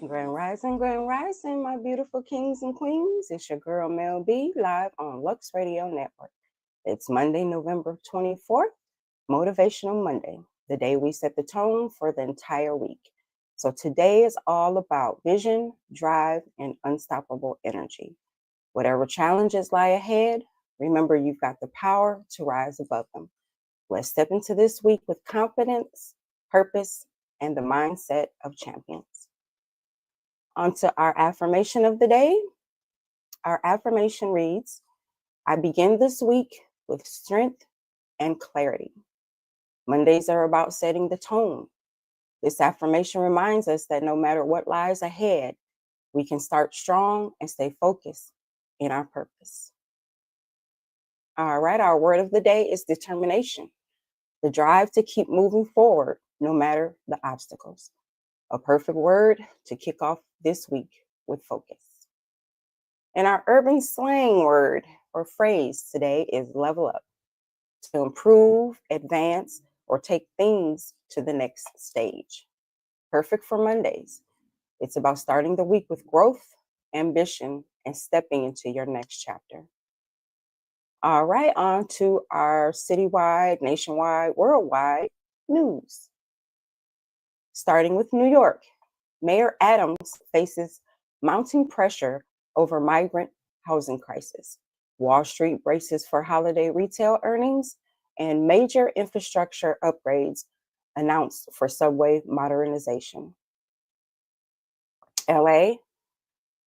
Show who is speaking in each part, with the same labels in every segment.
Speaker 1: Grand Rising, my beautiful kings and queens. It's your girl Mell B live on Lux Radio Network. It's Monday, November 24th, Motivational Monday, the day we set the tone for the entire week. So today is all about vision, drive, and unstoppable energy. Whatever challenges lie ahead, remember you've got the power to rise above them. Let's step into this week with confidence, purpose, and the mindset of champions. On to our affirmation of the day. Our affirmation reads, I begin this week with strength and clarity. Mondays are about setting the tone. This affirmation reminds us that no matter what lies ahead, we can start strong and stay focused in our purpose. All right, our word of the day is determination, the drive to keep moving forward no matter the obstacles. A perfect word to kick off this week with focus. And our urban slang word or phrase today is level up, to improve, advance, or take things to the next stage. Perfect for Mondays. It's about starting the week with growth, ambition, and stepping into your next chapter. All right, on to our citywide, nationwide, worldwide news. Starting with New York, Mayor Adams faces mounting pressure over migrant housing crisis. Wall Street braces for holiday retail earnings, and major infrastructure upgrades announced for subway modernization. LA,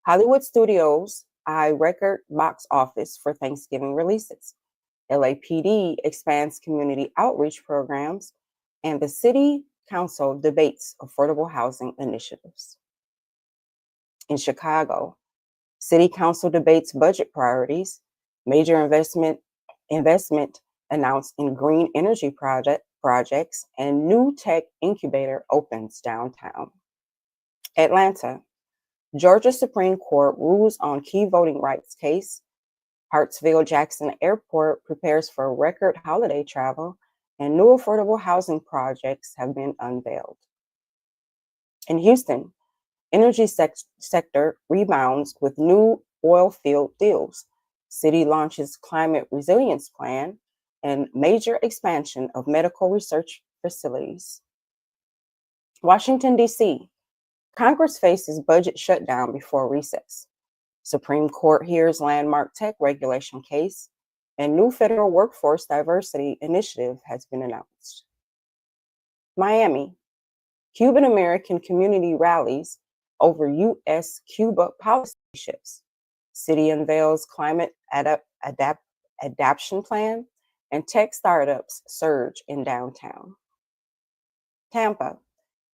Speaker 1: Hollywood studios eye record box office for Thanksgiving releases. LAPD expands community outreach programs, and the city council debates affordable housing initiatives. In Chicago, city council debates budget priorities, major investment announced in green energy projects, and new tech incubator opens downtown. Atlanta, Georgia Supreme Court rules on key voting rights case. Hartsfield-Jackson Airport prepares for record holiday travel, and new affordable housing projects have been unveiled. In Houston, energy sector rebounds with new oil field deals. City launches climate resilience plan and major expansion of medical research facilities. Washington, D.C., Congress faces budget shutdown before recess. Supreme Court hears landmark tech regulation case, and new federal workforce diversity initiative has been announced. Miami, Cuban American community rallies over U.S.-Cuba policy shifts. City unveils climate adaptation plan, and tech startups surge in downtown. Tampa,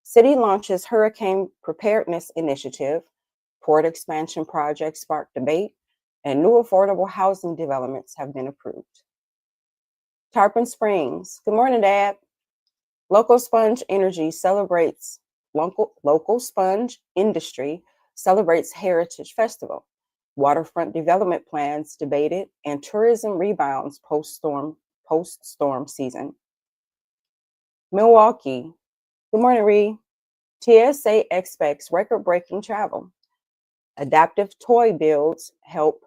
Speaker 1: city launches hurricane preparedness initiative, port expansion projects spark debate, and new affordable housing developments have been approved. Tarpon Springs, good morning, Dad. Local sponge industry celebrates Heritage Festival. Waterfront development plans debated, and tourism rebounds post-storm season. Milwaukee, good morning, Ree. TSA expects record-breaking travel. Adaptive toy builds helps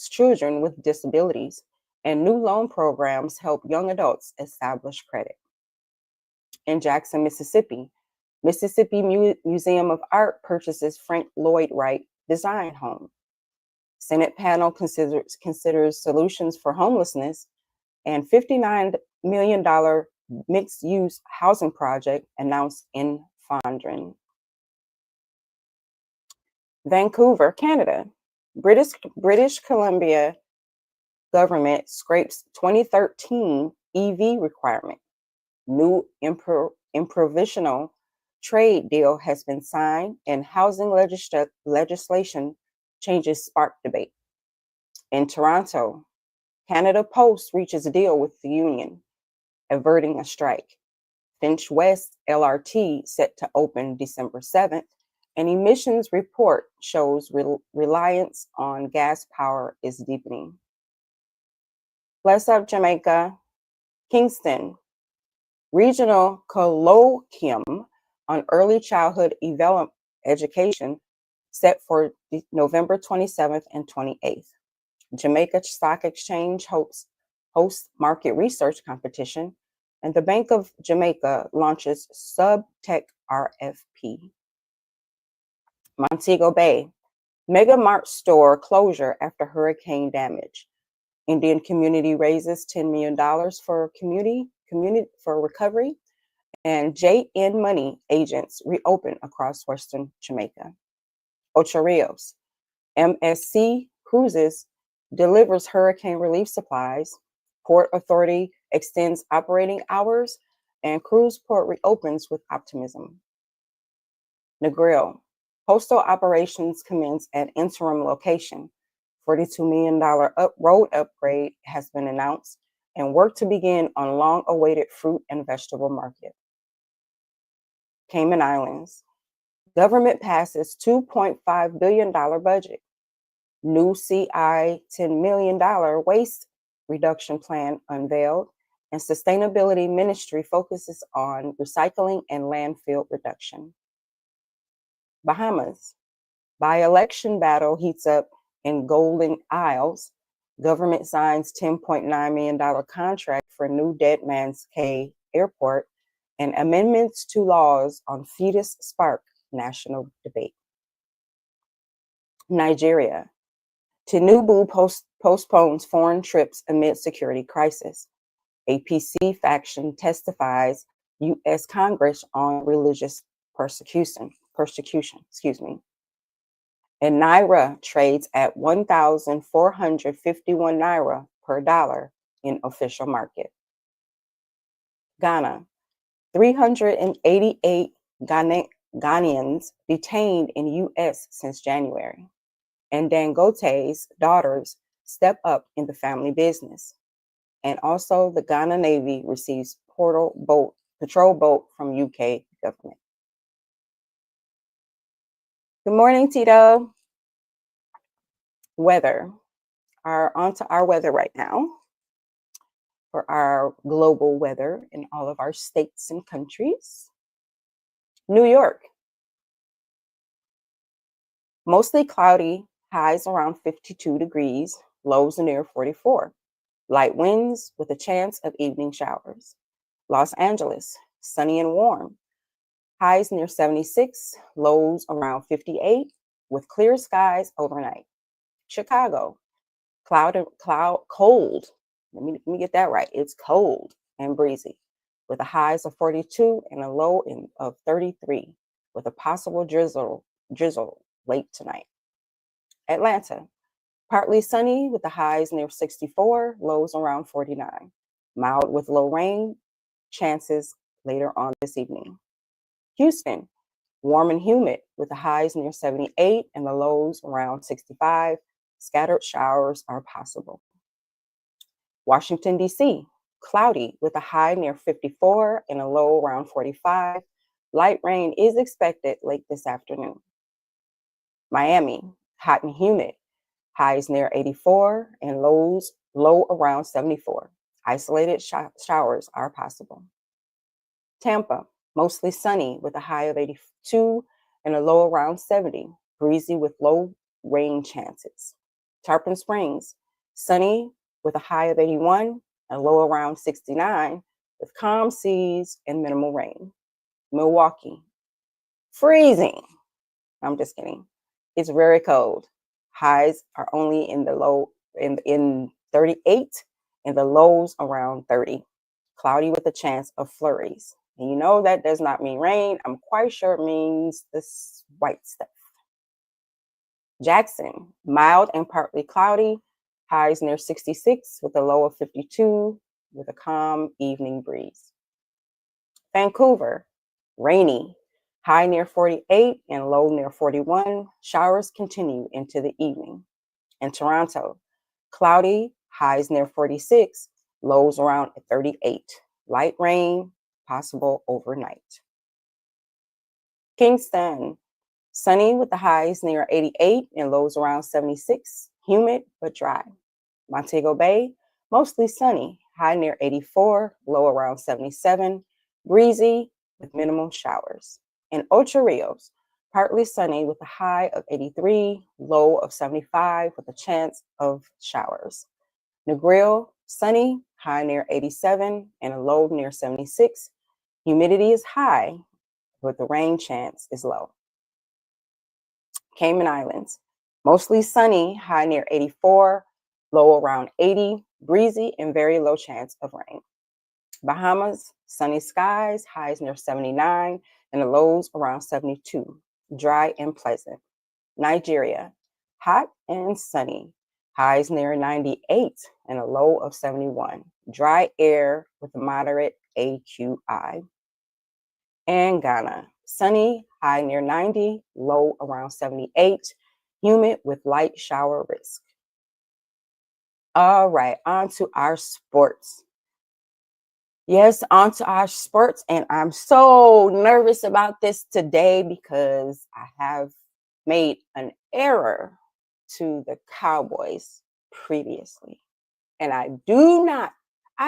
Speaker 1: children with disabilities, and new loan programs help young adults establish credit. In Jackson, Mississippi, Museum of Art purchases Frank Lloyd Wright design home. Senate panel considers solutions for homelessness, and $59 million mixed-use housing project announced in Fondren. Vancouver, Canada. British Columbia government scrapes 2013 EV requirement. New improvisational trade deal has been signed, and housing legislation changes spark debate. In Toronto, Canada Post reaches a deal with the union, averting a strike. Finch West LRT set to open December 7th, an emissions report shows reliance on gas power is deepening. Bless up, Jamaica. Kingston, regional colloquium on early childhood education set for November 27th and 28th. Jamaica Stock Exchange hosts market research competition, and the Bank of Jamaica launches sub-tech RFP. Montego Bay, Mega Mart store closure after hurricane damage. Indian community raises $10 million for community for recovery, and J.A.B money agents reopen across Western Jamaica. Ocho Rios, MSC Cruises delivers hurricane relief supplies. Port Authority extends operating hours, and cruise port reopens with optimism. Negril, postal operations commence at interim location. $42 million road upgrade has been announced, and work to begin on long-awaited fruit and vegetable market. Cayman Islands, government passes $2.5 billion budget. New CI $10 million waste reduction plan unveiled, and sustainability ministry focuses on recycling and landfill reduction. Bahamas, by-election battle heats up in Golden Isles. Government signs $10.9 million contract for new Dead Man's Cay Airport, and amendments to laws on fetus spark national debate. Nigeria, Tinubu postpones foreign trips amid security crisis. APC faction testifies U.S. Congress on religious persecution. And Naira trades at 1,451 Naira per dollar in official market. Ghana, 388 Ghanaians detained in U.S. since January. And Dangote's daughters step up in the family business. And also the Ghana Navy receives patrol boat from UK government. Good morning, Tito. Weather. Onto our weather right now. For our global weather in all of our states and countries. New York. Mostly cloudy, highs around 52 degrees, lows near 44. Light winds with a chance of evening showers. Los Angeles, sunny and warm. Highs near 76, lows around 58, with clear skies overnight. Chicago, cold. Let me get that right. It's cold and breezy, with a highs of 42 and a low of 33, with a possible drizzle late tonight. Atlanta, partly sunny with the highs near 64, lows around 49. Mild with low rain chances later on this evening. Houston, warm and humid with the highs near 78 and the lows around 65. Scattered showers are possible. Washington, D.C., cloudy with a high near 54 and a low around 45. Light rain is expected late this afternoon. Miami, hot and humid. Highs near 84 and low around 74. Isolated showers are possible. Tampa, mostly sunny with a high of 82 and a low around 70. Breezy with low rain chances. Tarpon Springs, sunny with a high of 81 and low around 69 with calm seas and minimal rain. Milwaukee, freezing. I'm just kidding. It's very cold. Highs are only in the low in 38 and the lows around 30. Cloudy with a chance of flurries. And you know that does not mean rain. I'm quite sure it means this white stuff. Jackson, mild and partly cloudy. Highs near 66 with a low of 52 with a calm evening breeze. Vancouver, rainy. High near 48 and low near 41. Showers continue into the evening. And Toronto, cloudy, highs near 46, lows around 38. Light rain possible overnight. Kingston, sunny with the highs near 88 and lows around 76. Humid but dry. Montego Bay, mostly sunny, high near 84, low around 77. Breezy with minimal showers. In Ocho Rios, partly sunny with a high of 83, low of 75 with a chance of showers. Negril, sunny, high near 87 and a low near 76. Humidity is high, but the rain chance is low. Cayman Islands, mostly sunny, high near 84, low around 80, breezy and very low chance of rain. Bahamas, sunny skies, highs near 79 and the lows around 72, dry and pleasant. Nigeria, hot and sunny, highs near 98 and a low of 71, dry air with a moderate AQI. And Ghana, sunny, high near 90, low around 78, humid with light shower risk. All right, on to our sports. Yes, on to our sports. And I'm so nervous about this today because I have made an error to the Cowboys previously. And I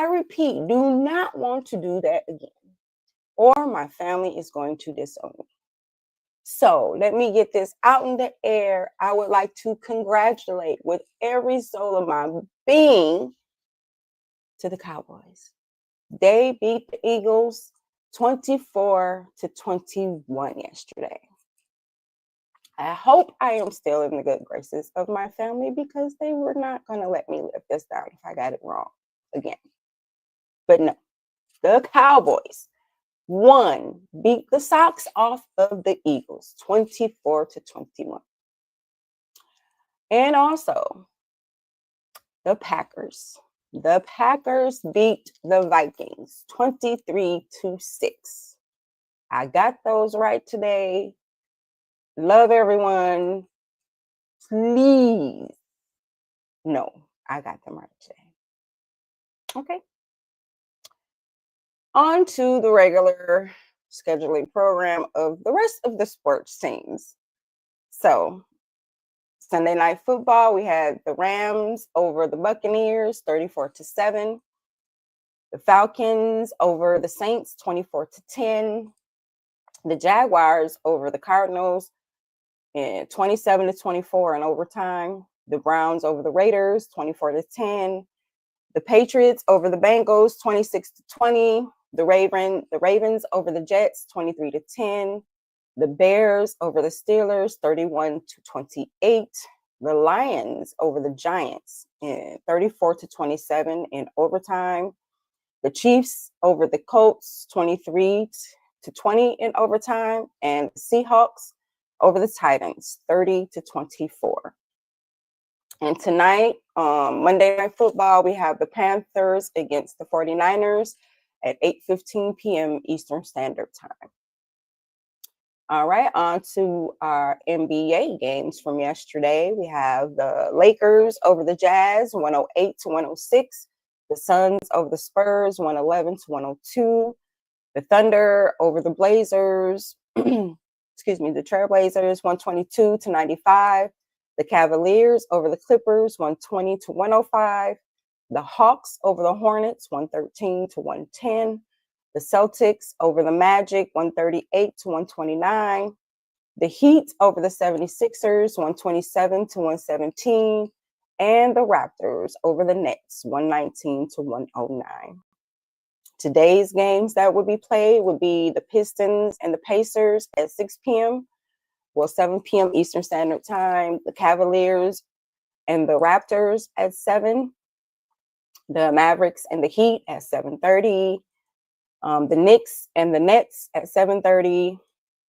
Speaker 1: repeat, do not want to do that again, or my family is going to disown me. So let me get this out in the air. I would like to congratulate with every soul of my being to the Cowboys. They beat the Eagles 24-21 yesterday. I hope I am still in the good graces of my family because they were not going to let me live this down if I got it wrong again. But no, the Cowboys beat the socks off of the Eagles 24-21. And also the Packers. The Packers beat the Vikings 23-6. I got those right today. Love everyone. Please. No, I got them right today. Okay. On to the regular scheduling program of the rest of the sports teams. So, Sunday night football, we had the Rams over the Buccaneers 34-7. The Falcons over the Saints 24-10. The Jaguars over the Cardinals 27-24 in overtime. The Browns over the Raiders 24-10. The Patriots over the Bengals 26-20. The Ravens over the Jets 23-10. The Bears over the Steelers 31-28. The Lions over the Giants 34-27 in overtime. The Chiefs over the Colts 23-20 in overtime, and the Seahawks over the Titans 30-24. And tonight, Monday Night Football, we have the Panthers against the 49ers at 8:15 p.m. Eastern Standard Time. All right, on to our NBA games from yesterday. We have the Lakers over the Jazz, 108-106. The Suns over the Spurs, 111-102. The Thunder over the Blazers, the Trailblazers, 122-95. The Cavaliers over the Clippers, 120-105. The Hawks over the Hornets, 113-110. The Celtics over the Magic, 138-129. The Heat over the 76ers, 127-117. And the Raptors over the Nets, 119-109. Today's games that would be played would be the Pistons and the Pacers at 6 p.m. 7 p.m. Eastern Standard Time. The Cavaliers and the Raptors at 7. The Mavericks and the Heat at 7:30. The Knicks and the Nets at 7:30.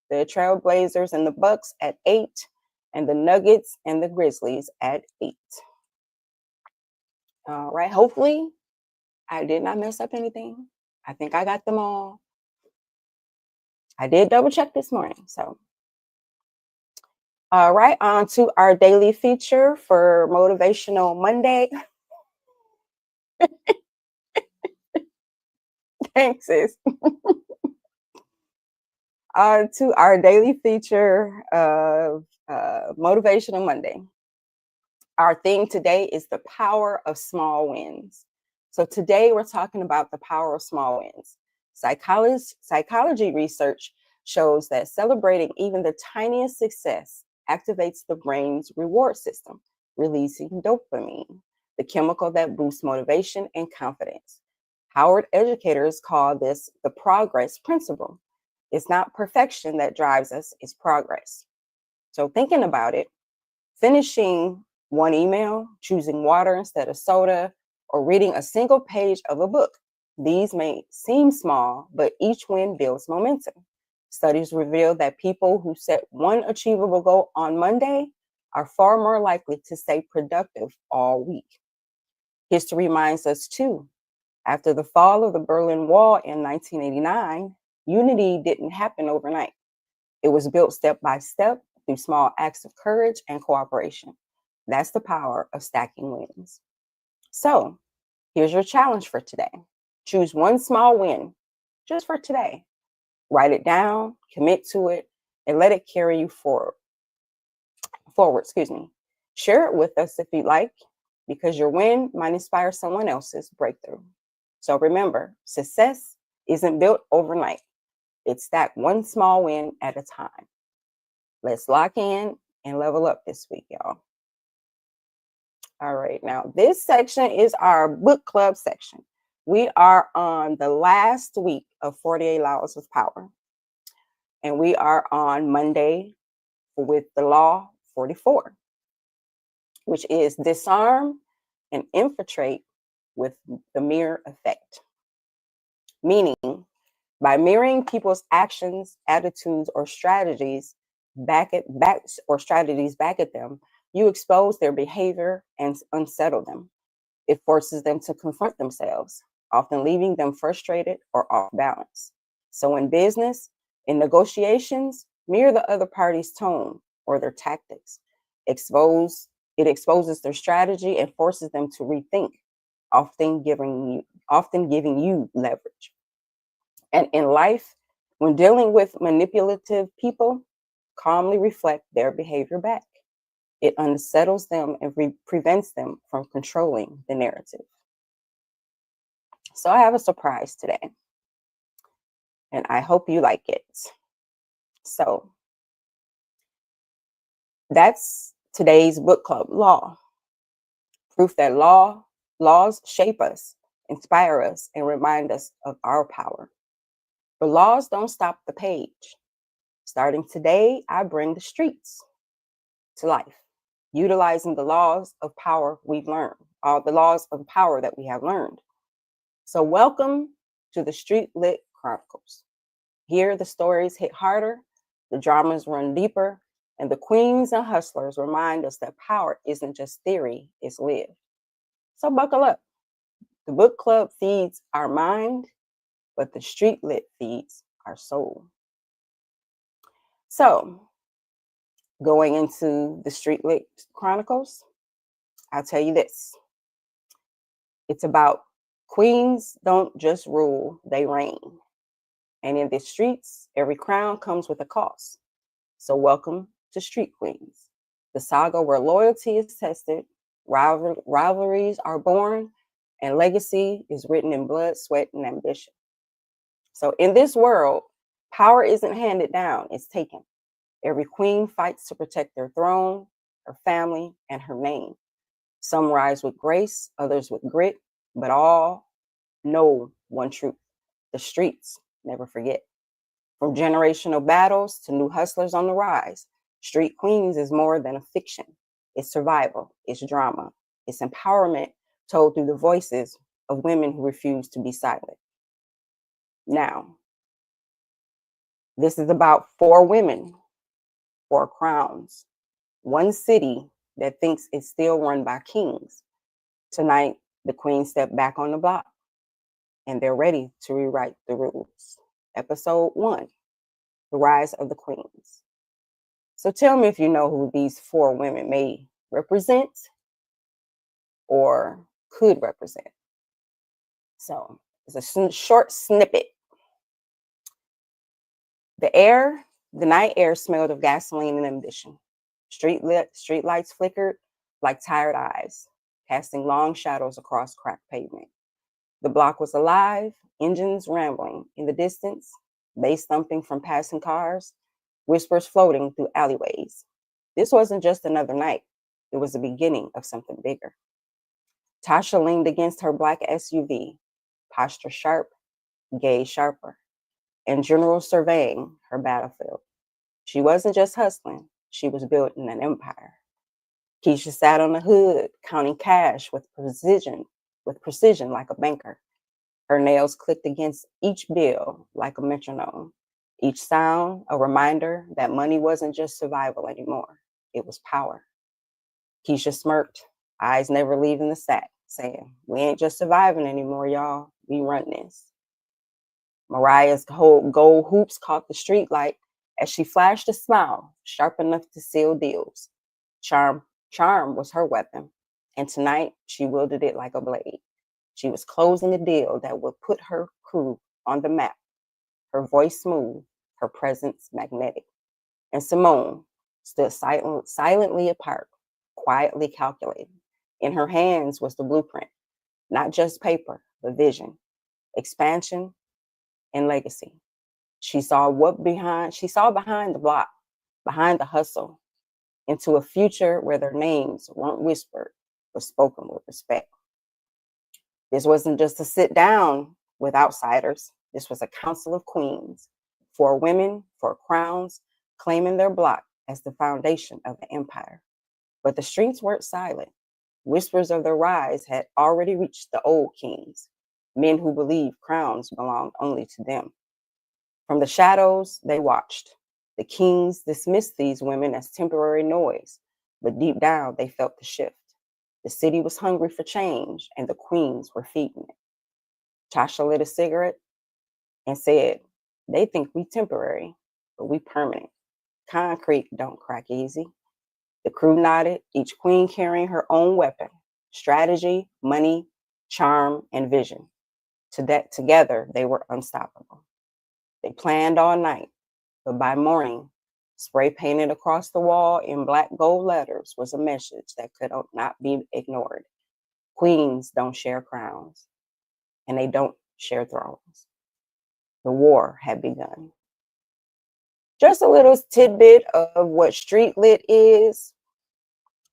Speaker 1: The Trailblazers and the Bucks at 8. And the Nuggets and the Grizzlies at 8. All right. Hopefully, I did not mess up anything. I think I got them all. I did double check this morning. So, all right, on to our daily feature for Motivational Monday. Thanks, sis. On to our daily feature of Motivational Monday. Our theme today is the power of small wins. So today we're talking about the power of small wins. Psychology research shows that celebrating even the tiniest success activates the brain's reward system, releasing dopamine, the chemical that boosts motivation and confidence. Howard educators call this the progress principle. It's not perfection that drives us, it's progress. So, thinking about it, finishing one email, choosing water instead of soda, or reading a single page of a book. These may seem small, but each win builds momentum. Studies reveal that people who set one achievable goal on Monday are far more likely to stay productive all week. History reminds us too, after the fall of the Berlin Wall in 1989, unity didn't happen overnight. It was built step by step through small acts of courage and cooperation. That's the power of stacking wins. So, here's your challenge for today. Choose one small win just for today. Write it down, commit to it, and let it carry you forward. Share it with us if you like, because your win might inspire someone else's breakthrough. So remember, success isn't built overnight. It's that one small win at a time. Let's lock in and level up this week, y'all. All right, now this section is our book club section. We are on the last week of 48 Laws of Power. And we are on Monday with the Law 44, which is disarm and infiltrate with the mirror effect. Meaning, by mirroring people's actions, attitudes, or strategies back at them, you expose their behavior and unsettle them. It forces them to confront themselves, often leaving them frustrated or off balance. So in business, in negotiations, mirror the other party's tone or their tactics. It exposes their strategy and forces them to rethink, often giving you leverage. And in life, when dealing with manipulative people, calmly reflect their behavior back. It unsettles them and prevents them from controlling the narrative. So I have a surprise today, and I hope you like it. So that's today's book club law. Proof that laws shape us, inspire us, and remind us of our power. But laws don't stop the page. Starting today, I bring the streets to life, utilizing the laws of power we've learned, all the laws of power that we have learned. So welcome to the Street Lit Chronicles. Here, the stories hit harder, the dramas run deeper, and the queens and hustlers remind us that power isn't just theory, it's lived. So buckle up. The book club feeds our mind, but the street lit feeds our soul. So, going into the Street Lit Chronicles, I'll tell you this. It's about queens don't just rule, they reign. And in the streets, every crown comes with a cost. So welcome to Street Queens, the saga where loyalty is tested, rivalries are born, and legacy is written in blood, sweat, and ambition. So in this world, power isn't handed down, it's taken. Every queen fights to protect their throne, her family, and her name. Some rise with grace, others with grit, but all know one truth: the streets never forget. From generational battles to new hustlers on the rise, Street Queens is more than a fiction. It's survival, it's drama, it's empowerment told through the voices of women who refuse to be silent. Now, this is about 4 women, 4 crowns, one city that thinks it's still run by kings. Tonight, the queens step back on the block and they're ready to rewrite the rules. Episode 1, The Rise of the Queens. So tell me if you know who these 4 women may represent or could represent. So it's a short snippet. The night air smelled of gasoline and ambition. Street lights flickered like tired eyes, casting long shadows across cracked pavement. The block was alive, engines rambling. In the distance, bass thumping from passing cars, whispers floating through alleyways. This wasn't just another night, it was the beginning of something bigger. Tasha leaned against her black SUV, posture sharp, gaze sharper, and general surveying her battlefield. She wasn't just hustling, she was building an empire. Keisha sat on the hood, counting cash with precision like a banker. Her nails clicked against each bill like a metronome. Each sound, a reminder that money wasn't just survival anymore, it was power. Keisha smirked, eyes never leaving the sack, saying, "We ain't just surviving anymore, y'all. We run this." Mariah's gold hoops caught the street light as she flashed a smile sharp enough to seal deals. Charm was her weapon, and tonight she wielded it like a blade. She was closing a deal that would put her crew on the map, her voice smooth, her presence magnetic. And Simone stood silently apart, quietly calculating. In her hands was the blueprint, not just paper, but vision, expansion, and legacy. She saw behind the block, behind the hustle, into a future where their names weren't whispered, but spoken with respect. This wasn't just a sit down with outsiders. This was a council of queens, for women, for crowns, claiming their block as the foundation of the empire. But the streets weren't silent. Whispers of their rise had already reached the old kings, men who believed crowns belonged only to them. From the shadows, they watched. The kings dismissed these women as temporary noise, but deep down, they felt the shift. The city was hungry for change, and the queens were feeding it. Tasha lit a cigarette and said, "They think we temporary, but we permanent. Concrete don't crack easy." The crew nodded, each queen carrying her own weapon: strategy, money, charm, and vision. Together, they were unstoppable. They planned all night, but by morning, spray painted across the wall in black gold letters was a message that could not be ignored. Queens don't share crowns, and they don't share thrones. The war had begun. Just a little tidbit of what street lit is,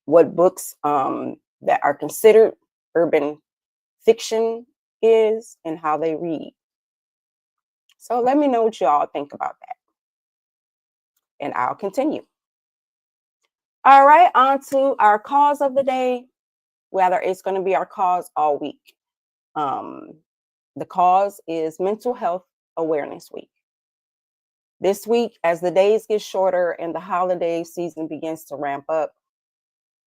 Speaker 1: what books that are considered urban fiction is, and how they read. So let me know what y'all think about that, and I'll continue. All right, on to our cause of the day, whether it's going to be our cause all week. The cause is Mental Health Awareness Week. This week, as the days get shorter and the holiday season begins to ramp up,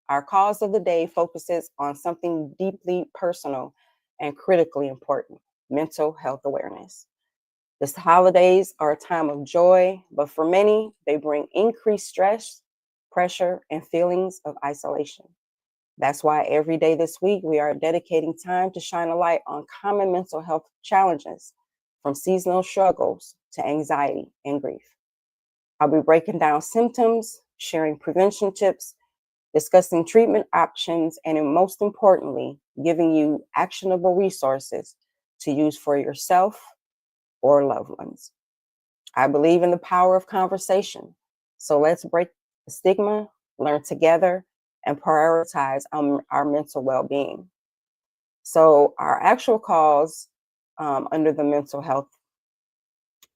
Speaker 1: our cause of the day focuses on something deeply personal and critically important: mental health awareness. The holidays are a time of joy, but for many, they bring increased stress, pressure, and feelings of isolation. That's why every day this week, we are dedicating time to shine a light on common mental health challenges, from seasonal struggles to anxiety and grief. I'll be breaking down symptoms, sharing prevention tips, discussing treatment options, and most importantly, giving you actionable resources to use for yourself or loved ones. I believe in the power of conversation. So let's break the stigma, learn together, and prioritize our mental well-being. So our actual cause under the Mental Health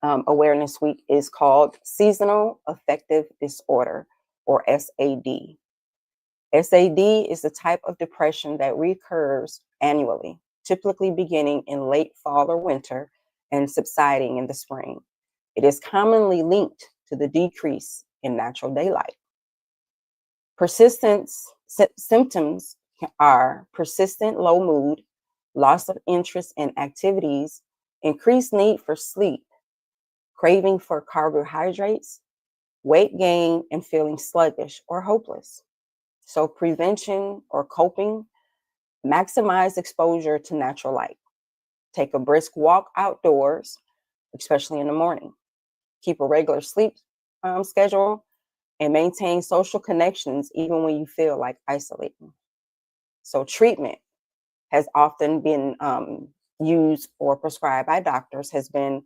Speaker 1: Awareness Week is called Seasonal Affective Disorder, or SAD. SAD is a type of depression that recurs annually, typically beginning in late fall or winter and subsiding in the spring. It is commonly linked to the decrease in natural daylight. Symptoms are persistent low mood, loss of interest in activities, increased need for sleep, craving for carbohydrates, weight gain, and feeling sluggish or hopeless. So prevention or coping: maximize exposure to natural light. Take a brisk walk outdoors, especially in the morning. Keep a regular sleep schedule, and maintain social connections even when you feel like isolating. So treatment has often been used or prescribed by doctors has been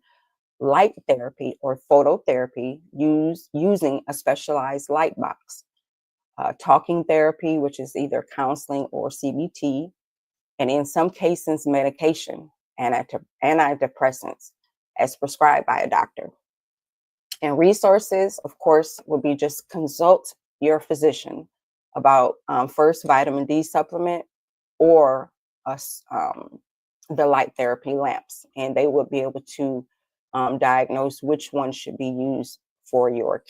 Speaker 1: light therapy or phototherapy using a specialized light box, talking therapy, which is either counseling or CBT, and in some cases, medication and antidepressants as prescribed by a doctor. And resources, of course, would be just consult your physician about first vitamin D supplement or the light therapy lamps, and they would be able to diagnose which one should be used for your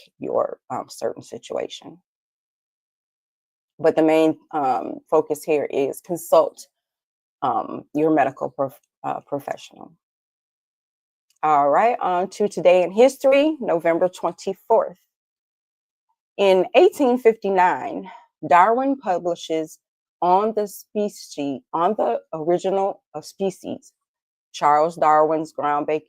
Speaker 1: certain situation. But the main focus here is consult your medical professional. All right, on to today in history, November 24th. In 1859, Darwin publishes on the original of species. Charles Darwin's groundbreaking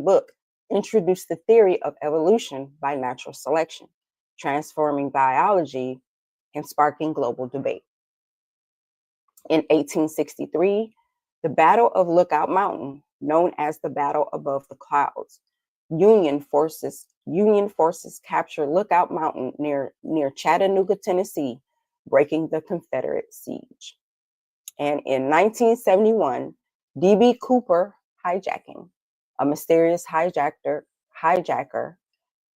Speaker 1: book introduced the theory of evolution by natural selection, transforming biology and sparking global debate. In 1863, the Battle of Lookout Mountain, known as the Battle Above the Clouds, Union forces captured Lookout Mountain near Chattanooga, Tennessee, breaking the Confederate siege. And in 1971, D.B. Cooper hijacking. A mysterious hijacker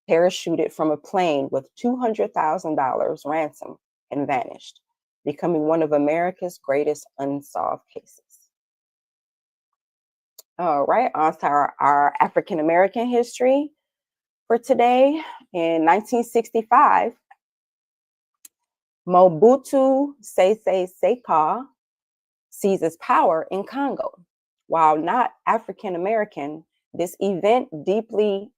Speaker 1: parachuted from a plane with $200,000 ransom and vanished, becoming one of America's greatest unsolved cases. All right, on to our African American history for today. In 1965, Mobutu Sese Seko seizes power in Congo. While not African American, this Mobutu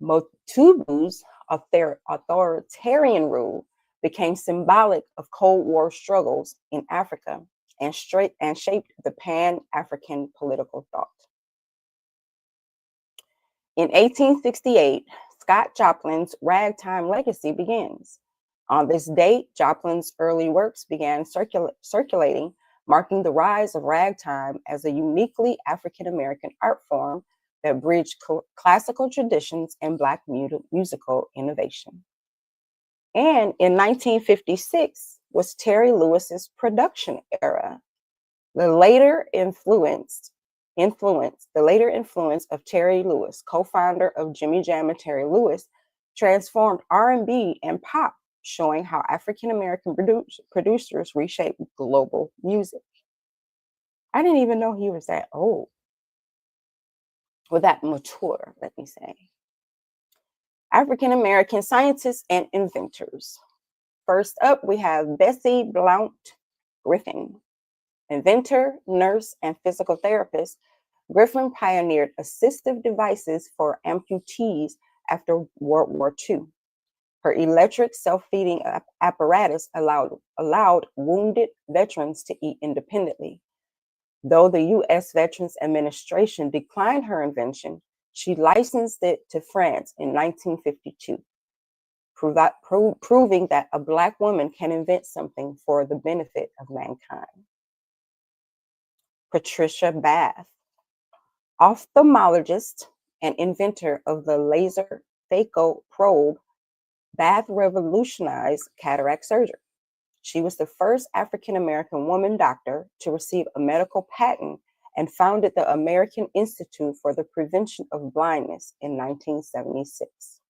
Speaker 1: Motubu's authoritarian rule became symbolic of Cold War struggles in Africa and shaped the Pan-African political thought. In 1868, Scott Joplin's ragtime legacy begins. On this date, Joplin's early works began circulating, marking the rise of ragtime as a uniquely African-American art form that bridged classical traditions and Black musical innovation. And in 1956 was Terry Lewis's production era. The later influence of Terry Lewis, co-founder of Jimmy Jam and Terry Lewis, transformed R&B and pop, showing how African-American producers reshaped global music. I didn't even know he was that old, or that mature, let me say. African-American scientists and inventors. First up, we have Bessie Blount Griffin. Inventor, nurse, and physical therapist, Griffin pioneered assistive devices for amputees after World War II. Her electric self-feeding apparatus allowed wounded veterans to eat independently. Though the U.S. Veterans Administration declined her invention, she licensed it to France in 1952, proving that a Black woman can invent something for the benefit of mankind. Patricia Bath, ophthalmologist and inventor of the laser phaco probe, Bath revolutionized cataract surgery. She was the first African-American woman doctor to receive a medical patent and founded the American Institute for the Prevention of Blindness in 1976.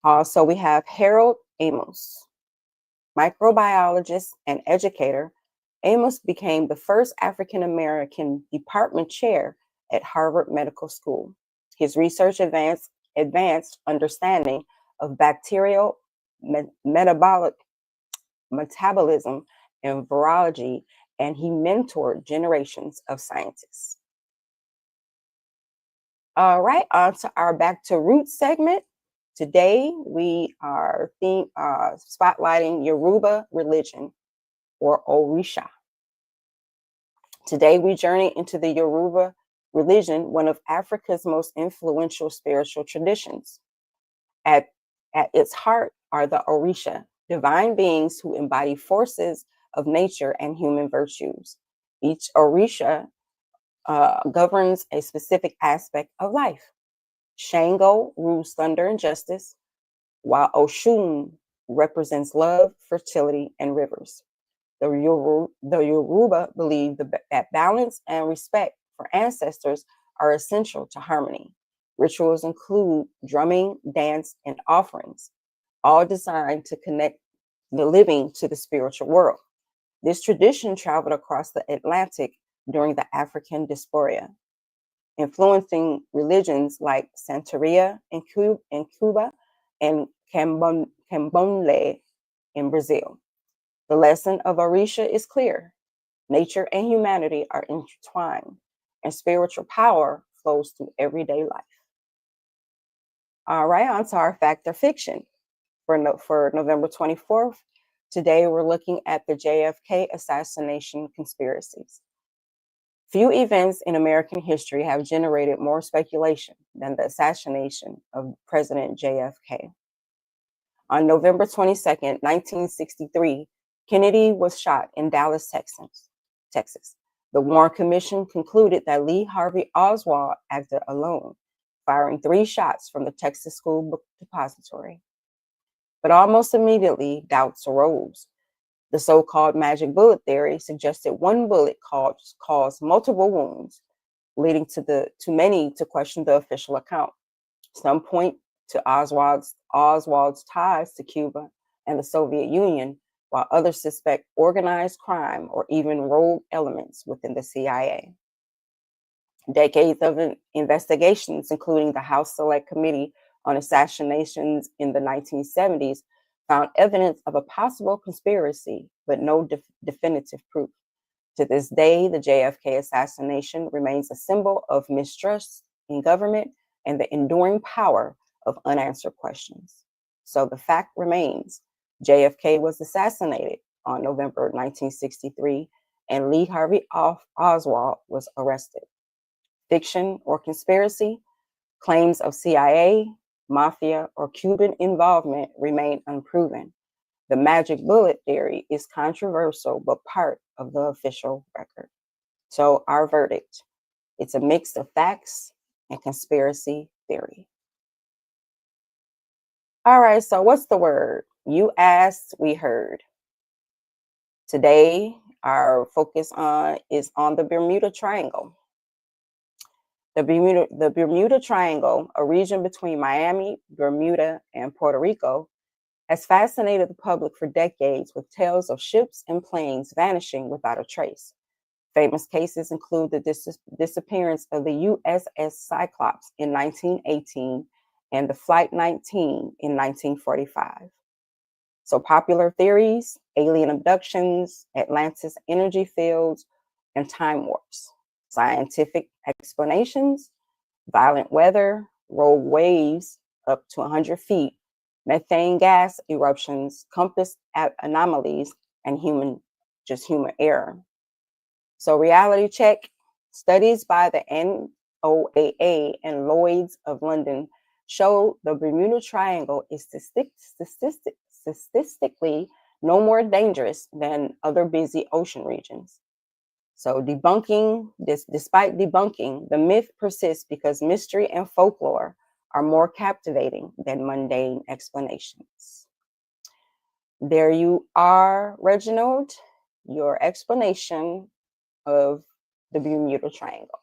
Speaker 1: Also, we have Harold Amos, microbiologist and educator. Amos became the first African-American department chair at Harvard Medical School. His research advanced understanding of bacterial metabolism and virology, and he mentored generations of scientists. All right, on to our Back to Roots segment. Today, we are spotlighting Yoruba religion, or Orisha. Today, we journey into the Yoruba religion, one of Africa's most influential spiritual traditions. At, at its heart are the Orisha, divine beings who embody forces of nature and human virtues. Each Orisha governs a specific aspect of life. Shango rules thunder and justice, while Oshun represents love, fertility, and rivers. The Yoruba believe that balance and respect for ancestors are essential to harmony. Rituals include drumming, dance, and offerings, all designed to connect the living to the spiritual world. This tradition traveled across the Atlantic during the African diaspora, influencing religions like Santeria in Cuba and Candomblé in Brazil. The lesson of Orisha is clear. Nature and humanity are intertwined, and spiritual power flows through everyday life. All right, on to our fact or fiction for November 24th. Today, we're looking at the JFK assassination conspiracies. Few events in American history have generated more speculation than the assassination of President JFK. On November 22nd, 1963, Kennedy was shot in Dallas, Texas. The Warren Commission concluded that Lee Harvey Oswald acted alone, firing 3 shots from the Texas School Book Depository. But almost immediately, doubts arose. The so-called magic bullet theory suggested one bullet caused multiple wounds, leading to many to question the official account. Some point to Oswald's ties to Cuba and the Soviet Union, while others suspect organized crime or even rogue elements within the CIA. Decades of investigations, including the House Select Committee on Assassinations in the 1970s, found evidence of a possible conspiracy, but no definitive proof. To this day, the JFK assassination remains a symbol of mistrust in government and the enduring power of unanswered questions. So the fact remains, JFK was assassinated on November 1963, and Lee Harvey Oswald was arrested. Fiction or conspiracy, claims of CIA, mafia, or Cuban involvement remain unproven. The magic bullet theory is controversial, but part of the official record. So our verdict, it's a mix of facts and conspiracy theory. All right, so what's the word? You asked, we heard. Today, our focus is on the Bermuda Triangle. The Bermuda Triangle, a region between Miami, Bermuda, and Puerto Rico, has fascinated the public for decades with tales of ships and planes vanishing without a trace. Famous cases include the disappearance of the USS Cyclops in 1918 and the Flight 19 in 1945. So popular theories, alien abductions, Atlantis energy fields, and time warps. Scientific explanations, violent weather, rogue waves up to 100 feet, methane gas eruptions, compass anomalies, and human error. So reality check, studies by the NOAA and Lloyd's of London show the Bermuda Triangle is statistically no more dangerous than other busy ocean regions. So despite debunking, the myth persists because mystery and folklore are more captivating than mundane explanations. There you are, Reginald, your explanation of the Bermuda Triangle.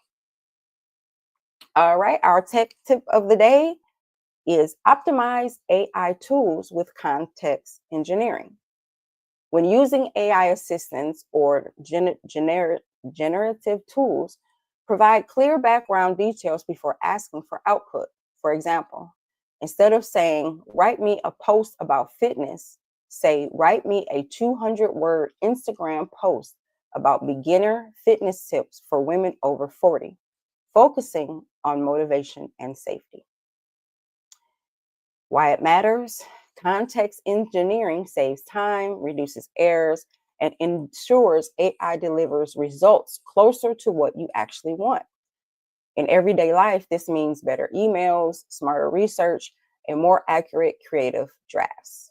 Speaker 1: All right, our tech tip of the day is optimize AI tools with context engineering. When using AI assistants or generative tools, provide clear background details before asking for output. For example, instead of saying, write me a post about fitness, say, write me a 200-word Instagram post about beginner fitness tips for women over 40, focusing on motivation and safety. Why it matters? Context engineering saves time, reduces errors, and ensures AI delivers results closer to what you actually want. In everyday life, this means better emails, smarter research, and more accurate creative drafts.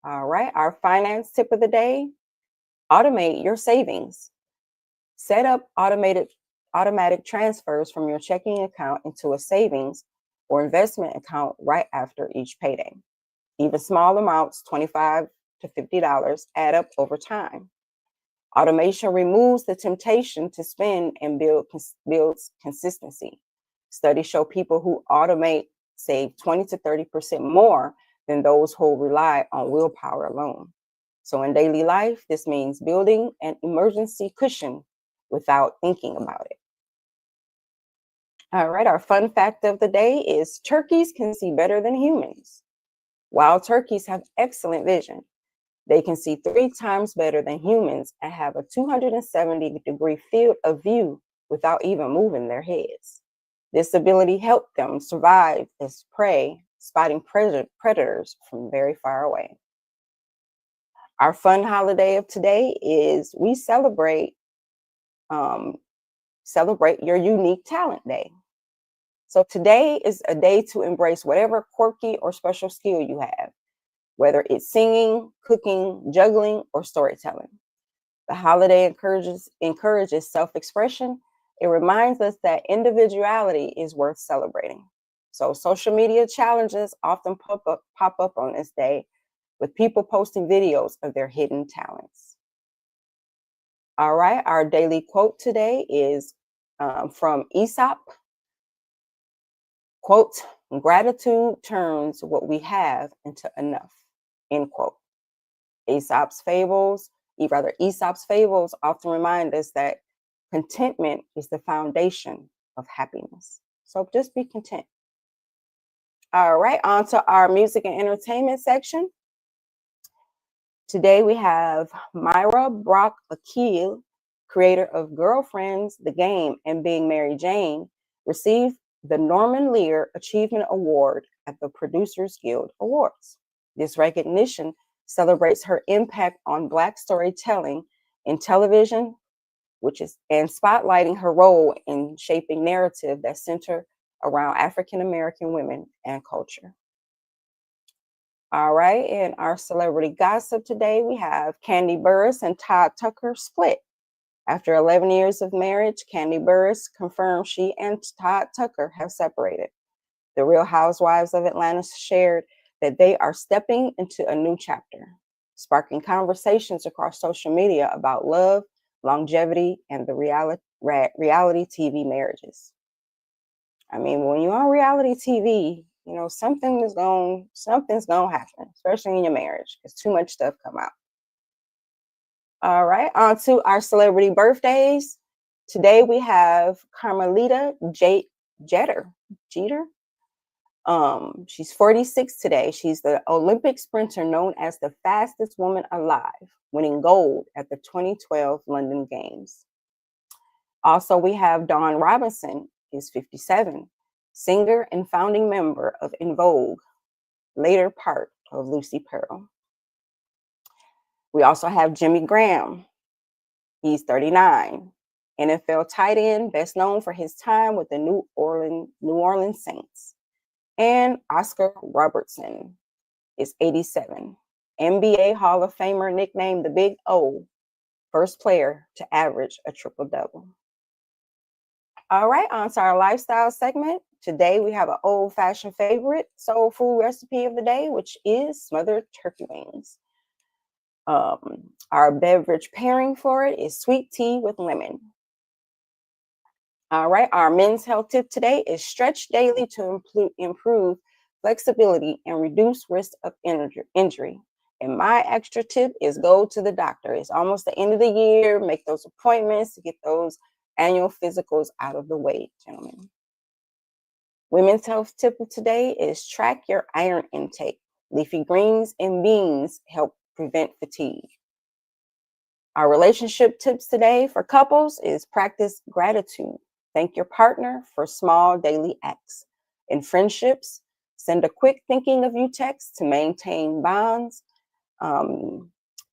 Speaker 1: All right, our finance tip of the day: automate your savings. Set up automatic transfers from your checking account into a savings or investment account right after each payday. Even small amounts, $25 to $50, add up over time. Automation removes the temptation to spend and builds consistency. Studies show people who automate save 20 to 30% more than those who rely on willpower alone. So in daily life, this means building an emergency cushion without thinking about it. All right, our fun fact of the day is turkeys can see better than humans. Wild turkeys have excellent vision. They can see 3 times better than humans and have a 270-degree field of view without even moving their heads. This ability helped them survive as prey, spotting predators from very far away. Our fun holiday of today is we celebrate your unique talent day. So today is a day to embrace whatever quirky or special skill you have, whether it's singing, cooking, juggling, or storytelling. The holiday encourages self-expression. It reminds us that individuality is worth celebrating. So social media challenges often pop up on this day, with people posting videos of their hidden talents. All right, our daily quote today is from Aesop. Quote, gratitude turns what we have into enough, end quote. Aesop's fables often remind us that contentment is the foundation of happiness. So just be content. All right, on to our music and entertainment section. Today we have Myra Brock Akil, creator of Girlfriends, The Game, and Being Mary Jane, received the Norman Lear Achievement Award at the Producers Guild Awards. This recognition celebrates her impact on Black storytelling in television, and spotlighting her role in shaping narrative that center around African American women and culture. All right, in our celebrity gossip today, we have Kandi Burruss and Todd Tucker split. After 11 years of marriage, Kandi Burruss confirmed she and Todd Tucker have separated. The Real Housewives of Atlanta shared that they are stepping into a new chapter, sparking conversations across social media about love, longevity, and the reality TV marriages. I mean, when you're on reality TV, you know, something's gonna happen, especially in your marriage, because too much stuff come out. All right, on to our celebrity birthdays. Today we have Carmelita Jeter. She's 46 today. She's the Olympic sprinter known as the fastest woman alive, winning gold at the 2012 London Games. Also, we have Dawn Robinson, who's 57, singer and founding member of En Vogue, later part of Lucy Pearl. We also have Jimmy Graham. He's 39, NFL tight end, best known for his time with the New Orleans Saints. And Oscar Robertson is 87, NBA Hall of Famer, nicknamed the Big O, first player to average a triple-double. All right, on to our lifestyle segment. Today we have an old-fashioned favorite soul food recipe of the day, which is smothered turkey wings. Our beverage pairing for it is sweet tea with lemon. All right, our men's health tip today is stretch daily to improve flexibility and reduce risk of injury. And my extra tip is go to the doctor. It's almost the end of the year. Make those appointments to get those annual physicals out of the way, gentlemen. Women's health tip of today is track your iron intake. Leafy greens and beans help prevent fatigue. Our relationship tips today for couples is practice gratitude. Thank your partner for small daily acts. In friendships, send a quick thinking of you text to maintain bonds.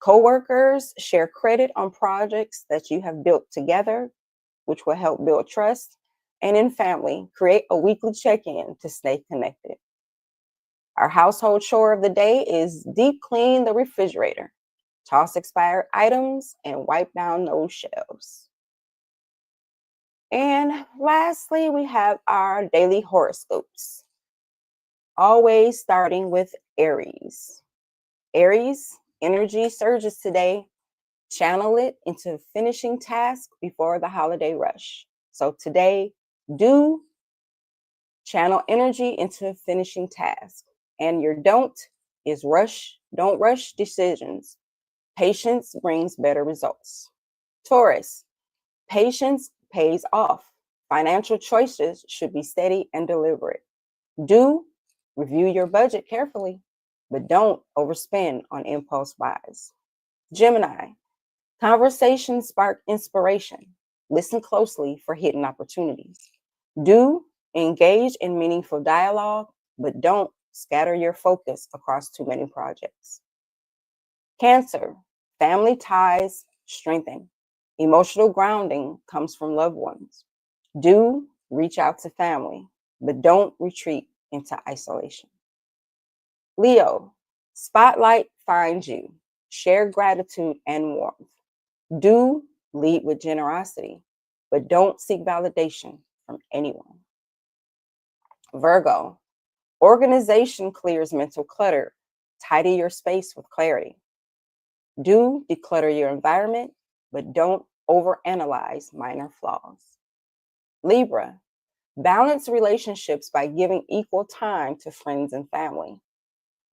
Speaker 1: Coworkers, share credit on projects that you have built together, which will help build trust. And in family, create a weekly check-in to stay connected. Our household chore of the day is deep clean the refrigerator, toss expired items, and wipe down those shelves. And lastly, we have our daily horoscopes, always starting with Aries. Aries, energy surges today. Channel it into finishing tasks before the holiday rush. So today, do channel energy into finishing tasks. And your don't is don't rush decisions. Patience brings better results. Taurus, patience pays off. Financial choices should be steady and deliberate. Do review your budget carefully, but don't overspend on impulse buys. Gemini, conversations spark inspiration. Listen closely for hidden opportunities. Do engage in meaningful dialogue, but don't scatter your focus across too many projects. Cancer, family ties strengthen. Emotional grounding comes from loved ones. Do reach out to family, but don't retreat into isolation. Leo, spotlight finds you. Share gratitude and warmth. Do lead with generosity, but don't seek validation from anyone. Virgo, organization clears mental clutter. Tidy your space with clarity. Do declutter your environment, but don't overanalyze minor flaws. Libra, balance relationships by giving equal time to friends and family.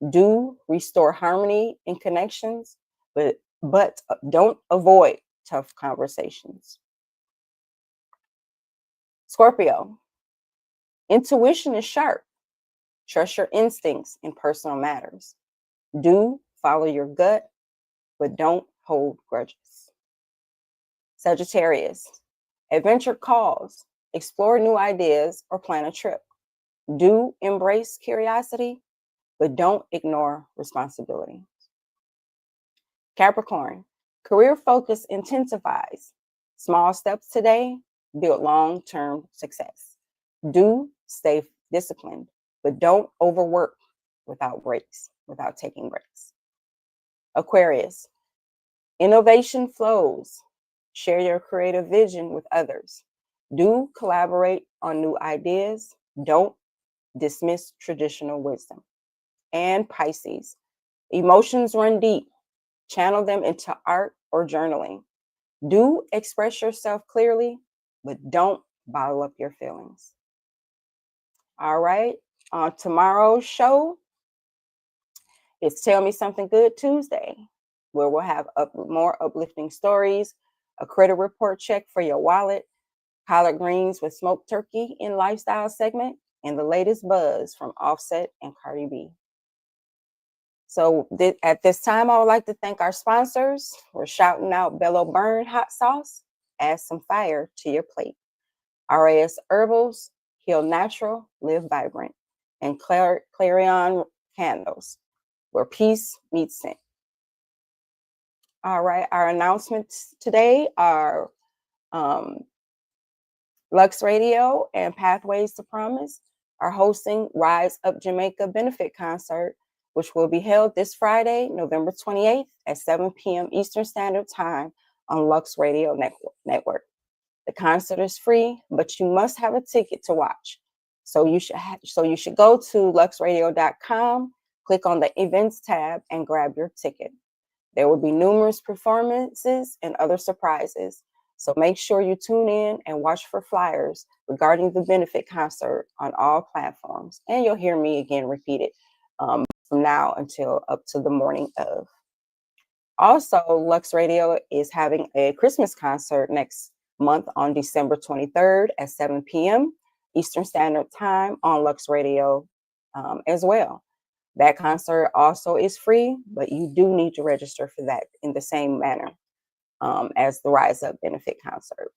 Speaker 1: Do restore harmony in connections, but don't avoid tough conversations. Scorpio, intuition is sharp. Trust your instincts in personal matters. Do follow your gut, but don't hold grudges. Sagittarius, adventure calls. Explore new ideas or plan a trip. Do embrace curiosity, but don't ignore responsibility. Capricorn, career focus intensifies. Small steps today build long-term success. Do stay disciplined, but don't overwork without taking breaks. Aquarius, innovation flows. Share your creative vision with others. Do collaborate on new ideas. Don't dismiss traditional wisdom. And Pisces, emotions run deep. Channel them into art or journaling. Do express yourself clearly, but don't bottle up your feelings. All right. On tomorrow's show, it's Tell Me Something Good Tuesday, where we'll have more uplifting stories, a credit report check for your wallet, collard greens with smoked turkey in lifestyle segment, and the latest buzz from Offset and Cardi B. So at this time, I would like to thank our sponsors. We're shouting out Bello Burn Hot Sauce. Add some fire to your plate. RAS Herbals, Heal Natural, Live Vibrant. And Clarion Candles, where peace meets scent. All right, our announcements today are Lux Radio and Pathways to Promise are hosting Rise Up Jamaica Benefit Concert, which will be held this Friday, November 28th at 7 p.m. Eastern Standard Time on Lux Radio Network. The concert is free, but you must have a ticket to watch. So you should go to luxradio.com, click on the events tab, and grab your ticket. There will be numerous performances and other surprises. So make sure you tune in and watch for flyers regarding the benefit concert on all platforms. And you'll hear me again repeat it from now until up to the morning of. Also, Lux Radio is having a Christmas concert next month on December 23rd at 7 p.m. Eastern Standard Time on Lux Radio as well. That concert also is free, but you do need to register for that in the same manner as the Rise Up Benefit Concert.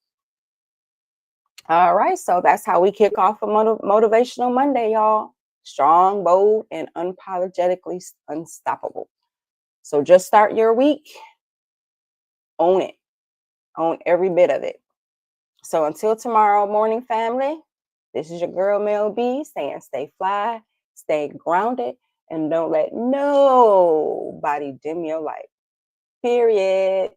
Speaker 1: All right, so that's how we kick off a Motivational Monday, y'all. Strong, bold, and unapologetically unstoppable. So just start your week. Own it. Own every bit of it. So until tomorrow morning, family, this is your girl, Mel B, saying stay fly, stay grounded, And don't let nobody dim your light. Period.